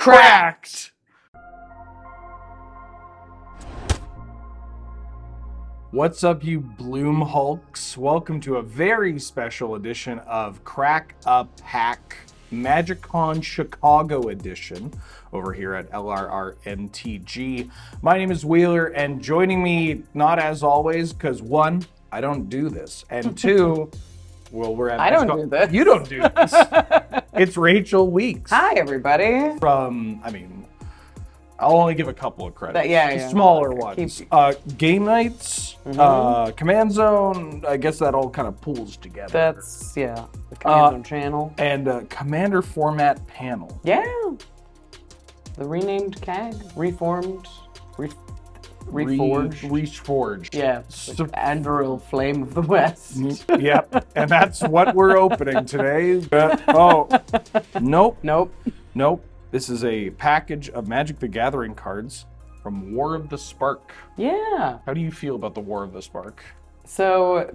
Cracked! What's up, you Bloom Hulks? Welcome to a very special edition of Crack a Pack MagicCon Chicago edition over here at LRRMTG. My name is Wheeler, and joining me, not as always, because one, I don't do this, and two, well, we're at I don't do this. You don't do this. It's Rachel Weeks. Hi, everybody. I'll only give a couple of credits. Yeah. Smaller ones. Game Nights, Command Zone, I guess that all kind of pools together. That's, the Command Zone channel. And Commander Format Panel. Yeah. The renamed CAG, reformed, reforged. Reforged. Yeah, like Andrew Flame of the West. Yep, and that's what we're opening today. Nope. This is a package of Magic the Gathering cards from War of the Spark. Yeah. How do you feel about the War of the Spark? So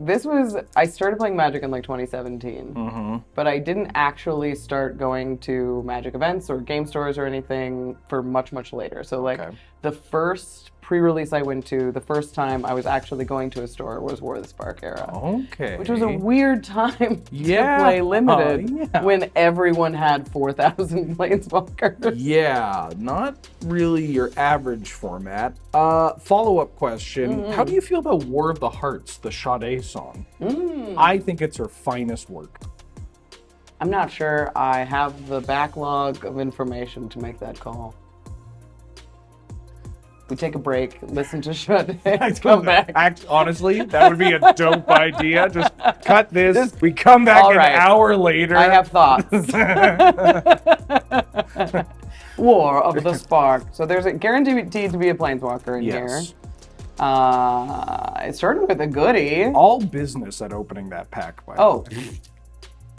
I started playing Magic in like 2017, but I didn't actually start going to Magic events or game stores or anything for much, much later. So the first pre-release I went to, the first time I was actually going to a store was War of the Spark era. Okay. Which was a weird time to play Limited when everyone had 4,000 Planeswalkers. Yeah, not really your average format. Follow-up question. How do you feel about War of the Hearts, the Sade song? I think it's her finest work. I'm not sure I have the backlog of information to make that call. We take a break, listen to Sade, come back. Honestly, that would be a dope idea. Just cut this. We come back an hour later. I have thoughts. War of the Spark. So there's a guaranteed to be a Planeswalker in here. It started with a goodie. All business at opening that pack, by the way.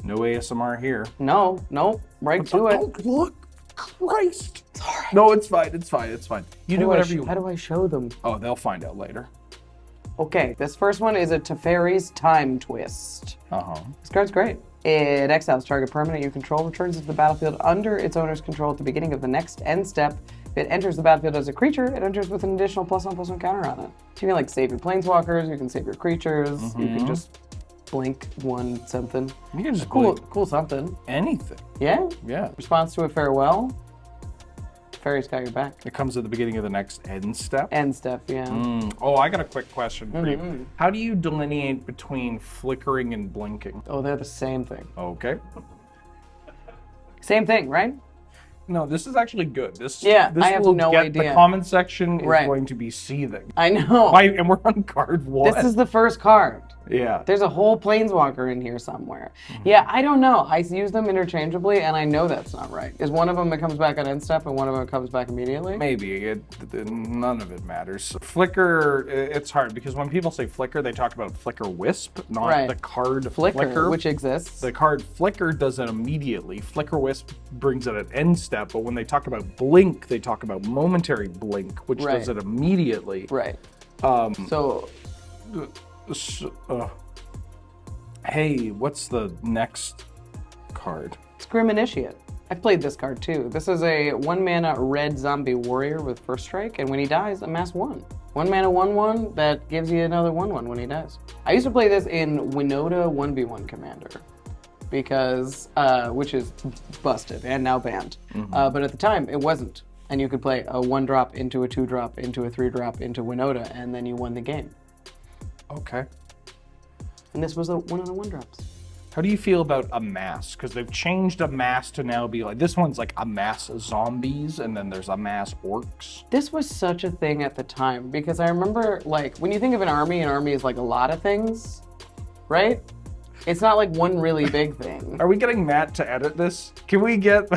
No ASMR here. No, right to it. Oh, look. Christ. Sorry. No, it's fine. You do whatever you want. How do I show them? Oh, they'll find out later. Okay, this first one is a Teferi's Time Twist. This card's great. It exiles target permanent you control, returns to the battlefield under its owner's control at the beginning of the next end step. If it enters the battlefield as a creature, it enters with an additional +1/+1 counter on it. So you can save your planeswalkers, you can save your creatures, you can just blink one something. You can just cool something. Anything. Yeah? Yeah. Response to a farewell. Fairy's got your back. It comes at the beginning of the next end step? End step, yeah. Oh, I got a quick question for you. How do you delineate between flickering and blinking? Oh, they're the same thing. Okay. Same thing, right? No, this is actually good. I have no idea. The comment section is going to be seething. I know. And we're on card 1. This is the first card. Yeah. There's a whole Planeswalker in here somewhere. Yeah, I don't know. I use them interchangeably, and I know that's not right. Is one of them that comes back on end step, and one of them comes back immediately? Maybe. None of it matters. Flicker, it's hard, because when people say flicker, they talk about Flicker Wisp, not the card Flicker. Which exists. The card Flicker does it immediately. Flicker Wisp brings it at end step, but when they talk about Blink, they talk about Momentary Blink, which does it immediately. Right. Hey, what's the next card? It's Grim Initiate. I've played this card too. This is a 1-mana red zombie warrior with first strike, and when he dies, amass 1. 1-mana 1/1 that gives you another 1/1 when he dies. I used to play this in Winota 1v1 Commander, because which is busted and now banned. But at the time, it wasn't. And you could play a 1-drop into a 2-drop into a 3-drop into Winota, and then you won the game. Okay. And this was one of the 1-drops. How do you feel about Amass? Because they've changed Amass to now be like, this one's like Amass Zombies, and then there's Amass Orcs. This was such a thing at the time, because I remember, when you think of an army is like a lot of things, right? It's not like one really big thing. Are we getting Matt to edit this? Can we get,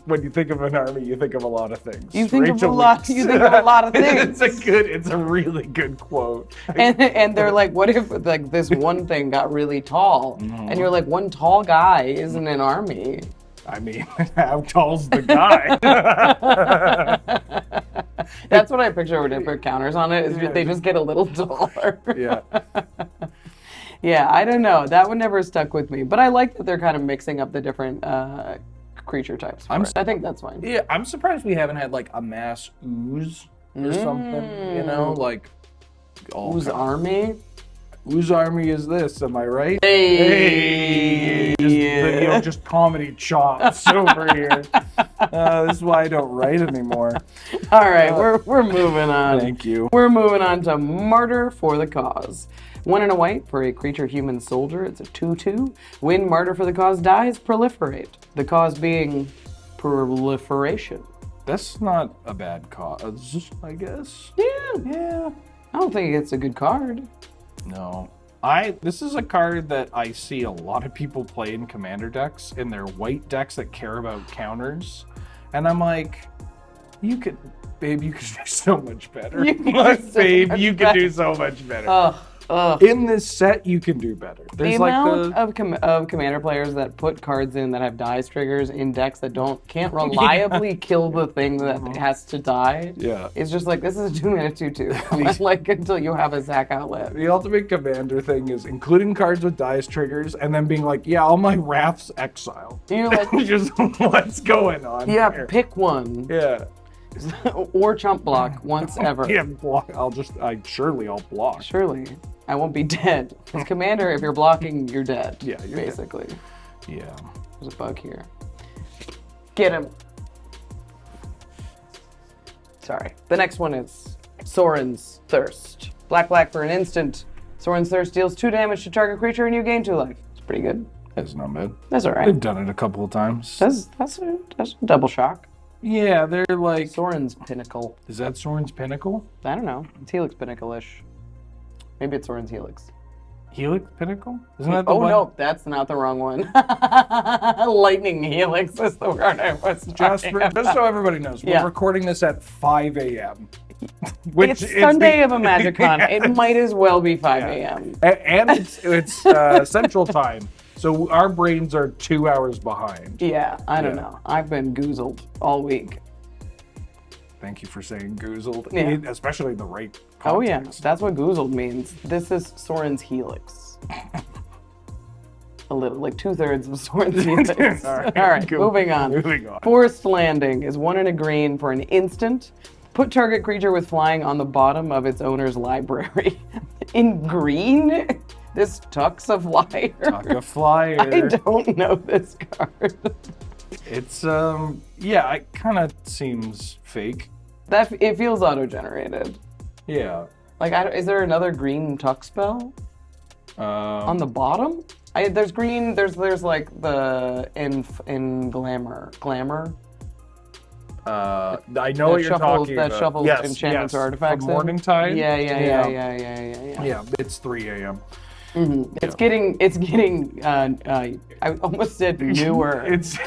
when you think of an army, you think of a lot of things. You think of a lot of things. It's a really good quote. And they're like, what if this one thing got really tall? And you're like, one tall guy isn't an army. I mean, how tall's the guy? That's what I picture when I put counters on it, is they just get a little taller. Yeah. Yeah, I don't know. That one never stuck with me. But I like that they're kind of mixing up the different creature types for it. I think that's fine. Yeah, I'm surprised we haven't had like a mass ooze or something, you know, like Ooze Army? Whose army is this? Am I right? Hey! Just comedy chops over here. This is why I don't write anymore. All right, we're moving on. Thank you. We're moving on to Martyr for the Cause. 1 and a white for a creature human soldier. It's a 2/2. When Martyr for the Cause dies, proliferate. The cause being proliferation. That's not a bad cause, I guess. Yeah. I don't think it's a good card. No. This is a card that I see a lot of people play in commander decks, in their white decks that care about counters. And I'm like, you could do so much better. You could do so much better. In this set, you can do better. There's the amount of commander players that put cards in that have dice triggers in decks that can't reliably kill the thing that has to die. Yeah. It's just like, this is a 2-mana 2/2. Like, until you have a Zac outlet. The ultimate commander thing is including cards with dice triggers and then being like, yeah, all my Wrath's exile. You're like, just what's going on here? Pick one. Yeah. Or chump block once ever. Yeah, block. I'll block. Surely. I won't be dead. As commander, if you're blocking, you're dead. Yeah, you're basically. Dead. Yeah. There's a bug here. Get him. Sorry. The next one is Sorin's Thirst. Black for an instant. Sorin's Thirst deals 2 damage to target creature and you gain 2 life. It's pretty good. That's not bad. That's all right. They've done it a couple of times. That's a double shock. Yeah, they're like... Sorin's Pinnacle. Is that Sorin's Pinnacle? I don't know. It's Helix Pinnacle-ish. Maybe it's Sorin's Helix. Helix Pinnacle? Isn't that the one? Oh, no, that's not the wrong one. Lightning Helix is the word I was just so everybody knows, we're recording this at 5 a.m. It's Sunday of a MagicCon. Yeah. It might as well be 5 a.m. And it's Central Time. So our brains are 2 hours behind. Yeah, I don't know. I've been goozled all week. Thank you for saying goozled, especially the right context. Oh yeah, that's what goozled means. This is Sorin's Helix. A little, like 2/3 of Sorin's Helix. All right, moving on. Forced Landing is 1 and a green for an instant. Put target creature with flying on the bottom of its owner's library. In green? This Tuck's a flyer. Tuck a flyer. I don't know this card. It's it kind of seems fake. It feels auto-generated. Yeah. Like, is there another green Tuck spell? On the bottom? There's green. There's like the in glamour. I know what you're talking about. That shuffles enchantments or artifacts. For morning time. Yeah. It's 3 a.m. Mm-hmm. It's getting. I almost said newer. It's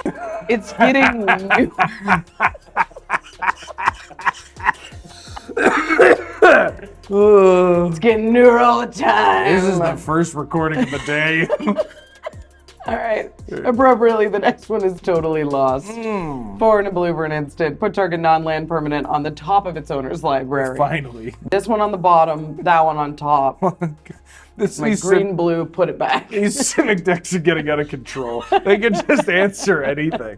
getting new. It's getting newer all the time. This is the first recording of the day. All right. Appropriately, the next one is Totally Lost. 4 and a blue for an instant. Put target non-land permanent on the top of its owner's library. Finally. This one on the bottom, that one on top. Green-blue, put it back. These Civic decks are getting out of control. They can just answer anything.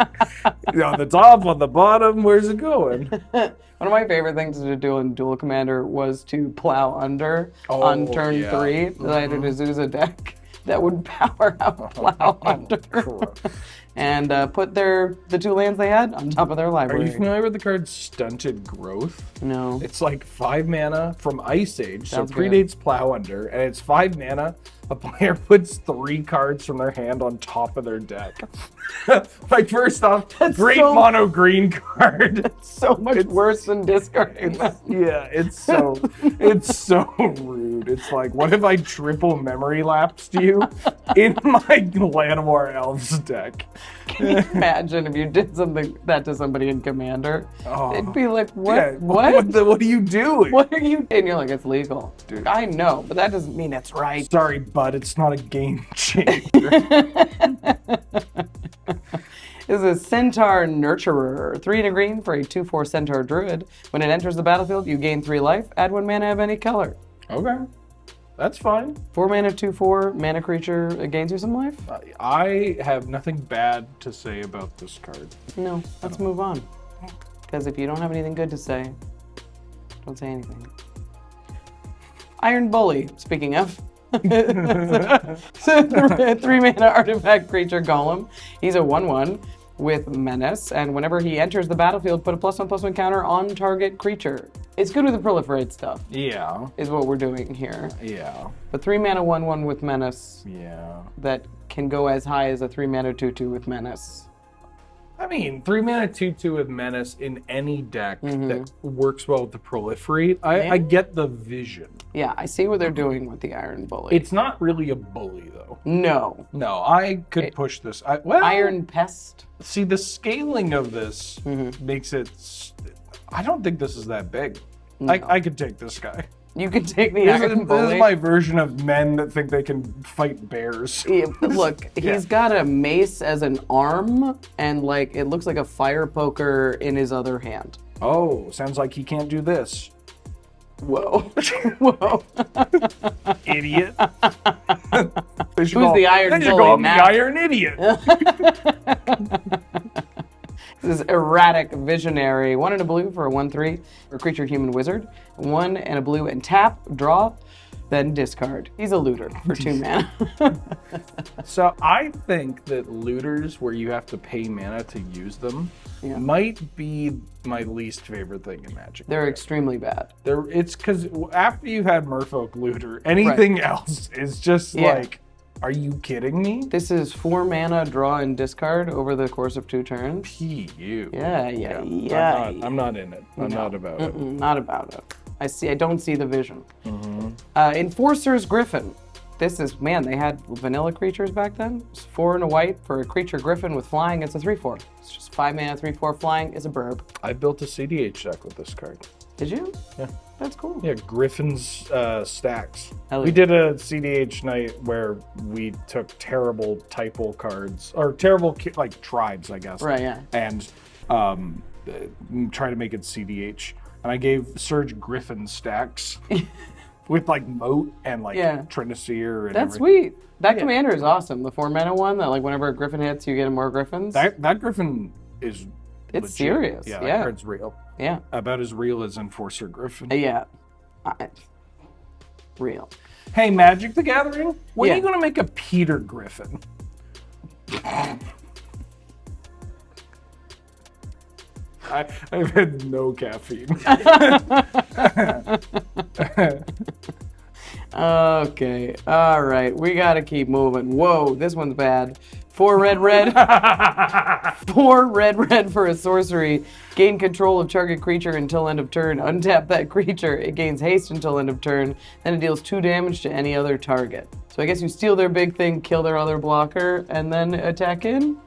On the top, on the bottom, where's it going? One of my favorite things to do in Dual Commander was to plow under on turn 3. I had a Azusa deck that would power out plow under. And put the 2 lands they had on top of their library. Are you familiar with the card Stunted Growth? No. It's like 5 mana from Ice Age, so it predates Plow Under, and it's 5 mana. A player puts 3 cards from their hand on top of their deck. Like, first off, great mono green card. That's so much worse than discarding them. Yeah, it's so rude. It's like, what if I triple memory lapsed you in my Llanowar Elves deck? Can you imagine if you did that to somebody in Commander? Oh, they'd be like, what? Yeah, what are you doing? What are you? And you're like, it's legal. Dude. I know, but that doesn't mean it's right. Sorry, bud, it's not a game changer. This is a Centaur Nurturer. 3 and a green for a 2/4 Centaur Druid. When it enters the battlefield, you gain 3 life. Add 1 mana of any color. Okay. That's fine. 4 mana, 2/4 mana creature. It gains you some life. I have nothing bad to say about this card. No, let's move on. Because if you don't have anything good to say, don't say anything. Iron Bully, speaking of. So 3 mana artifact creature golem. He's a 1/1 with menace, and whenever he enters the battlefield, put a +1/+1 counter on target creature. It's good with the proliferate stuff. Yeah. Is what we're doing here. Yeah. But 3 mana 1/1 with menace. Yeah. That can go as high as a 3 mana 2/2 with menace. I mean, 3 mana 2/2 with menace in any deck that works well with the proliferate. I get the vision. Yeah, I see what they're doing with the Iron Bully. It's not really a bully, though. No. No, I could push this. Iron Pest. See, the scaling of this makes it... I don't think this is that big. No. I could take this guy. You can take the Iron Bully. This is my version of men that think they can fight bears. Yeah, look, he's got a mace as an arm, and like it looks like a fire poker in his other hand. Oh, sounds like he can't do this. Whoa. Whoa. Idiot. Who's the Iron Bully? Bully The now? Iron Idiot. This is Erratic Visionary. 1 and a blue for a 1/3 for creature human wizard. 1 and a blue and tap, draw, then discard. He's a looter for 2 mana. So I think that looters where you have to pay mana to use them might be my least favorite thing in Magic. They're extremely bad. It's because after you've had Merfolk Looter, anything else is just like, are you kidding me? This is 4 mana, draw, and discard over the course of 2 turns. P.U. Yeah. I'm not in it. I'm not about it. Not about it. I don't see the vision. Enforcer's Griffin. This is, man, they had vanilla creatures back then. It's 4 and a white for a creature griffin with flying. It's a 3/4. It's just 5 mana, 3/4 flying. It's a burb. I built a CDH deck with this card. Did you? Yeah. That's cool. Yeah, Griffin's stacks. Hell We yeah. did a CDH night where we took terrible typo cards, or terrible like tribes, I guess. Right, yeah. And try to make it CDH. And I gave Serge Griffin stacks with like Moat and like Triniseer and That's everything. sweet. That commander is awesome. The 4 mana one that like whenever a griffin hits, you get more griffins. That Griffin is It's legit. serious. Yeah, that card's real. Yeah. About as real as Enforcer Griffin. Yeah. Real. Hey, Magic the Gathering, when are you going to make a Peter Griffin? I've had no caffeine. Okay. All right. We got to keep moving. Whoa, this one's bad. 4 red. 4 red for a sorcery. Gain control of target creature until end of turn. Untap that creature. It gains haste until end of turn. Then it deals 2 damage to any other target. So I guess you steal their big thing, kill their other blocker, and then attack in?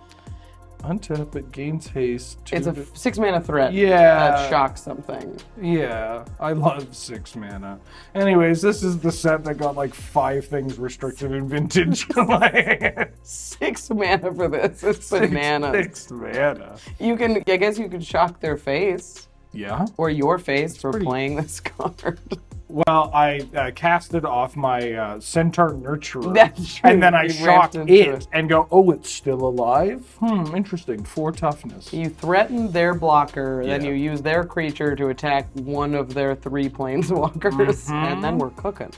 Untap it, gains haste. It's a 6 mana threat. Yeah. That shocks something. Yeah, I love 6 mana. Anyways, this is the set that got like 5 things restricted in Vintage. 6 mana for this. It's bananas. 6 mana. I guess you can shock their face. Yeah. Or your face for playing this card. Well, I casted off my Centaur Nurturer. That's true. And then I You shock ramped into it and go, oh, it's still alive? Interesting. 4 toughness. You threaten their blocker, then you use their creature to attack one of their 3 planeswalkers, and then we're cooking.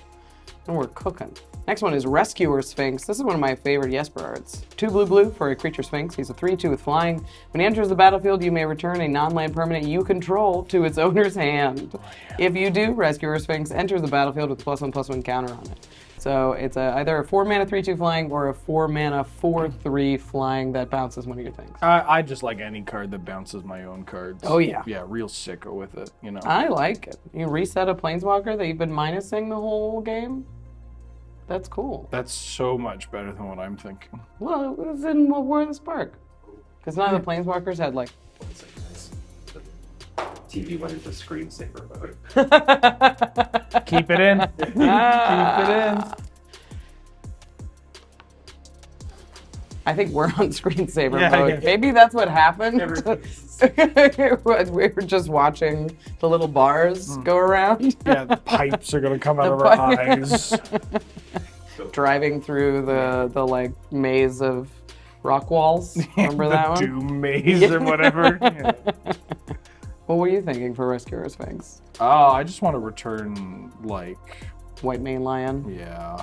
Next one is Rescuer Sphinx. This is one of my favorite Jesper arts. 2 blue for a creature Sphinx. He's a 3/2 with flying. When he enters the battlefield, you may return a non-land permanent you control to its owner's hand. If you do, Rescuer Sphinx enters the battlefield with a +1/+1 counter on it. So it's either a 4 mana 3/2 flying or a 4 mana 4/3 flying that bounces one of your things. I just like any card that bounces my own cards. Oh, yeah. Yeah, real sicko with it, you know. I like it. You reset a planeswalker that you've been minusing the whole game. That's cool. That's so much better than what I'm thinking. Well, it was in War of the Spark. Because none of the planeswalkers had like... The TV went into screensaver mode. Keep it in. Keep it in. I think we're on screensaver Yeah, mode. yeah. Maybe that's what happened. Everybody's- We were just watching the little bars go around. Yeah, the pipes are gonna come out The of our pi- eyes. Driving through the like maze of rock walls. Remember the that one? Doom maze or whatever. Yeah. What were you thinking for Rescuer Sphinx? Oh, I just want to return like, White Mane Lion. yeah.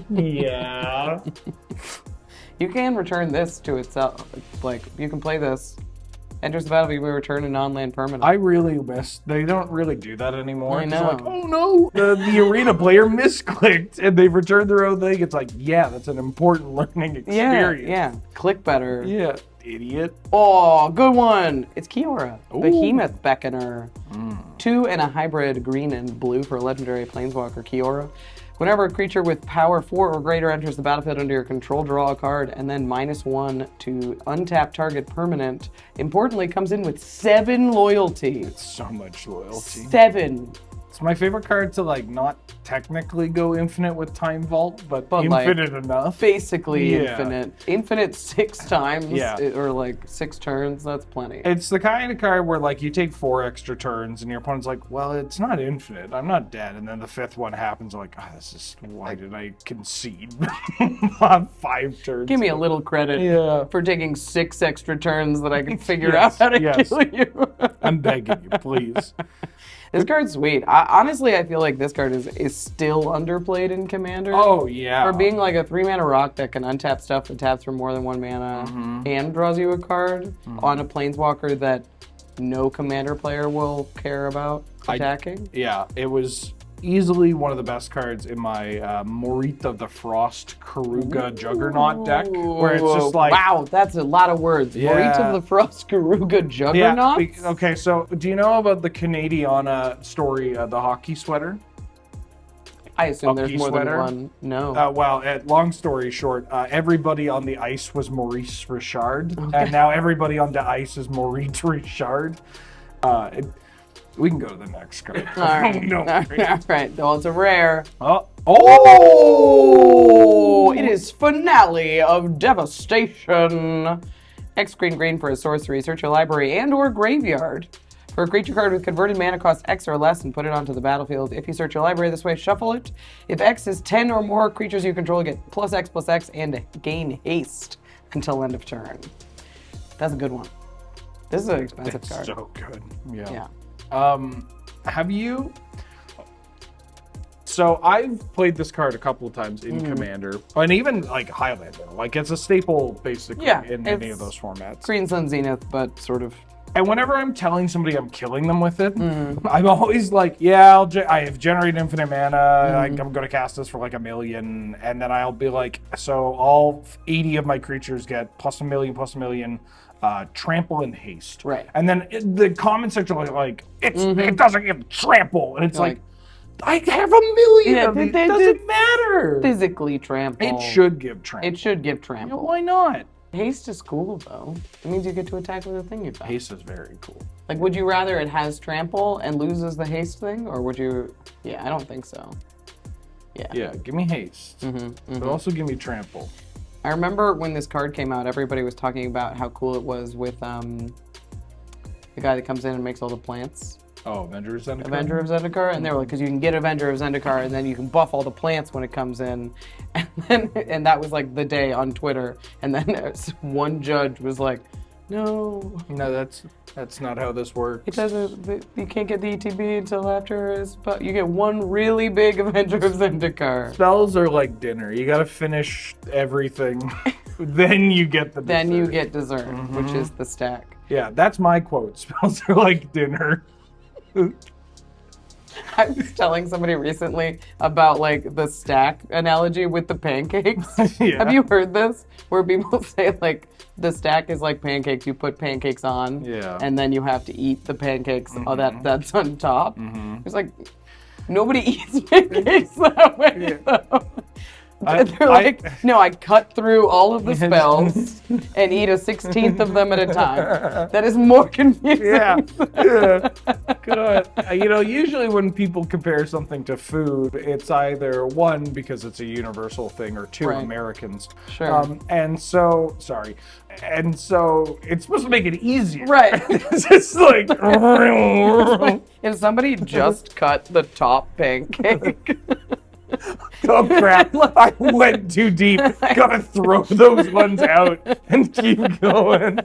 Yeah. You can return this to itself. Like, you can play this. Enters the battlefield, we return a non-land permanent. I really miss. They don't really do that anymore. I It's know. like, oh no, the arena player misclicked and they've returned their own thing. It's like, yeah, that's an important learning experience. Yeah. Click better. Yeah, idiot. Oh, good one. It's Kiora, Ooh. Behemoth Beckoner. 2 and a hybrid green and blue for legendary Planeswalker Kiora. Whenever a creature with power 4 or greater enters the battlefield under your control, draw a card, and then -1 to untap target permanent. Importantly, comes in with 7 loyalty. So much loyalty. 7. It's my favorite card to like not technically go infinite with Time Vault, but like, infinite enough. Basically Yeah. infinite. Infinite 6 times, Yeah. or like 6 turns. That's plenty. It's the kind of card where like you take 4 extra turns and your opponent's like, well, it's not infinite. I'm not dead. And then the 5th one happens, like, oh, this is, why did I concede on 5 turns? Give me a little credit Yeah. for taking 6 extra turns that I can figure Yes, out how to yes. kill you. I'm begging you, please. This card's sweet. Honestly, I feel like this card is still underplayed in Commander. Oh, yeah. For being like a 3-mana rock that can untap stuff that taps for more than 1 mana and draws you a card on a Planeswalker that no Commander player will care about attacking. Yeah, it was easily one of the best cards in my Morita the Frost Karuga Juggernaut deck, where it's just like, wow, that's a lot of words. Yeah. Morita the Frost Garuga Juggernaut? Okay, so do you know about the Canadiana story, the hockey sweater? I assume there's Hockey more sweater? than one. No. Well, long story short, everybody on the ice was Maurice Richard, and now everybody on the ice is Maurice Richard. We can go to the next card. All right. No. All right. Well, it's a rare. Oh! Oh! It is Finale of Devastation. X green for a sorcery. Search your library and/or graveyard for a creature card with converted mana cost X or less and put it onto the battlefield. If you search your library this way, shuffle it. If X is 10 or more creatures you control, get +X/+X and gain haste until end of turn. That's a good one. This is an expensive card. So good. Yeah. Have you? So I've played this card a couple of times in Commander, and even like Highlander. Like it's a staple basically Yeah, in any it's of those formats. Green Sun Zenith, but sort of. And whenever I'm telling somebody I'm killing them with it, I'm always like, yeah, I have generated infinite mana. I'm going to cast this for like 1 million. And then I'll be like, so all 80 of my creatures get +1 million, trample and haste. Right. And then the comment section is like, it doesn't give trample. And it's like, I have 1 million Yeah, of it. they- It doesn't matter. Physically trample. It should give trample. It should give Yeah, trample. why not? Haste is cool though. It means you get to attack with the thing you found. Haste is very cool. Like, would you rather it has trample and loses the haste thing, or would you? Yeah, I don't think so. Yeah. Yeah, give me haste. But also give me trample. I remember when this card came out, everybody was talking about how cool it was with the guy that comes in and makes all the plants. Oh, Avenger of Zendikar? Avenger of Zendikar, and they were like, because you can get Avenger of Zendikar, and then you can buff all the plants when it comes in, and that was like the day on Twitter, and then one judge was like, no, No, that's not how this works. it doesn't. You can't get the ETB until after his, but you get one really big Avenger of Zendikar. Spells are like dinner. You gotta finish everything, then you get the Then you dessert. get dessert, which is the stack. Yeah, that's my quote. Spells are like dinner. I was telling somebody recently about like the stack analogy with the pancakes. Yeah. Have you heard this? Where people say like the stack is like pancakes. You put pancakes on, Yeah. and then you have to eat the pancakes that's on top. It's like nobody eats pancakes that way. Though. They're like, no, I cut through all of the spells and eat a 16th of them at a time. That is more confusing. Yeah. Good. Usually when people compare something to food, it's either one, because it's a universal thing, or two, Right. Americans. Sure. And so it's supposed to make it easier. Right. It's just like, If somebody just cut the top pancake. oh crap, I went too deep. Gotta throw those ones out and keep going.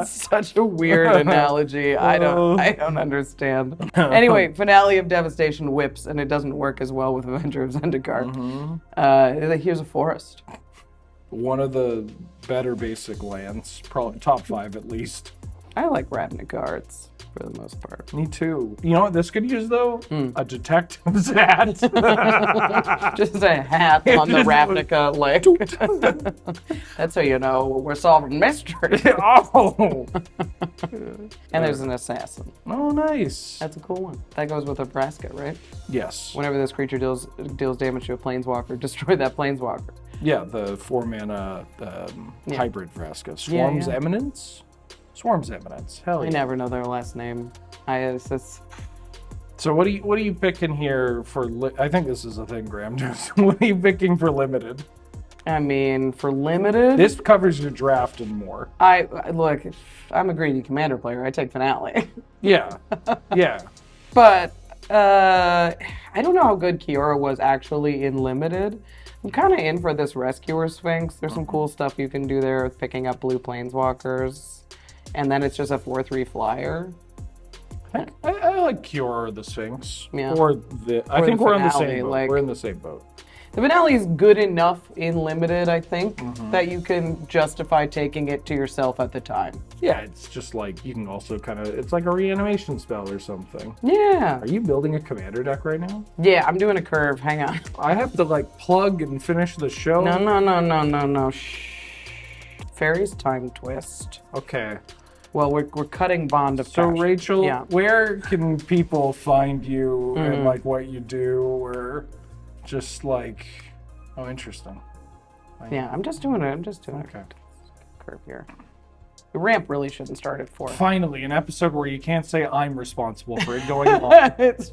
Such a weird analogy. I don't understand. Anyway, finale of Devastation whips, and it doesn't work as well with Avenger of Zendikar. Here's a forest. One of the better basic lands, probably top 5 at least. I like Ravnica arts for the most part. Me too. You know what this could use though? A detective's hat. Just a hat on the Ravnica leg. That's how you know we're solving mysteries. Oh. And there's an assassin. Oh, nice. That's a cool one. That goes with Nebraska, right? Yes. Whenever this creature deals damage to a planeswalker, destroy that planeswalker. Yeah, the 4-mana hybrid Vraska. Yeah, Swarm's yeah. Eminence? Swarm's Eminence. Hell I yeah. never know their last name. So what are you picking here for? I think this is a thing, Graham. What are you picking for limited? I mean, for limited, This covers your draft and more. look. I'm a greedy commander player. I take finale, Yeah, yeah. but I don't know how good Kiora was actually in limited. I'm kind of in for this Rescuer Sphinx. There's some cool stuff you can do there with picking up blue planeswalkers, and then it's just a 4/3 flyer. I like Cure the Sphinx. Yeah. I think we're on the finale, same boat. like- We're in the same boat. The finale is good enough in limited, I think, that you can justify taking it to yourself at the time. Yeah, it's just like you can also it's like a reanimation spell or something. Yeah. Are you building a commander deck right now? Yeah, I'm doing a curve. Hang on. I have to plug and finish the show. No. Shh. Fairy's Time Twist. Okay. Well, we're cutting Bond of So Passion. Rachel, Yeah. where can people find you and what you do, or just oh, interesting. Yeah, I'm just doing a Okay. curve here. The ramp really shouldn't start at 4. Finally, an episode where you can't say I'm responsible for it going on. It's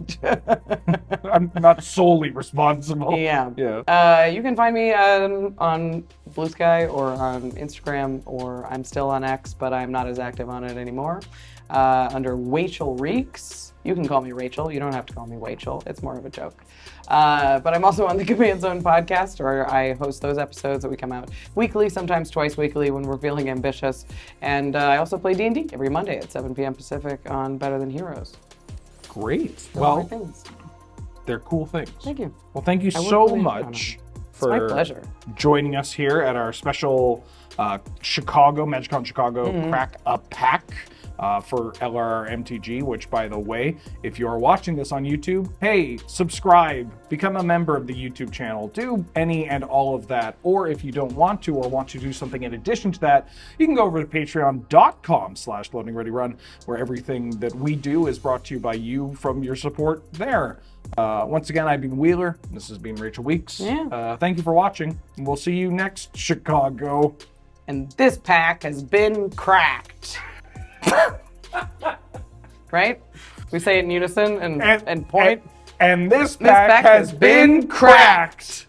I'm not solely responsible. yeah. Yeah. You can find me on Blue Sky or on Instagram, or I'm still on X, but I'm not as active on it anymore. Under Rachel Reeks. You can call me Rachel. You don't have to call me Rachel. It's more of a joke. But I'm also on the Command Zone podcast, where I host those episodes that we come out weekly, sometimes twice weekly when we're feeling ambitious. And I also play D&D every Monday at 7 p.m. Pacific on Better Than Heroes. Great. Those are Well, my things. they're cool things. Thank you. Well, thank you I work so really hard on much It's my for pleasure. joining us here at our special Chicago, MagicCon Chicago Crack a Pack for LRRMTG, which, by the way, if you're watching this on YouTube, hey, subscribe, become a member of the YouTube channel, do any and all of that. Or if you don't want to, or want to do something in addition to that, you can go over to patreon.com/loadingreadyrun, where everything that we do is brought to you by you from your support there. Once again, I've been Wheeler. This has been Rachel Weeks. Yeah. Thank you for watching. We'll see you next Chicago. And this pack has been cracked. Right? We say it in unison and point. And this pack has been cracked.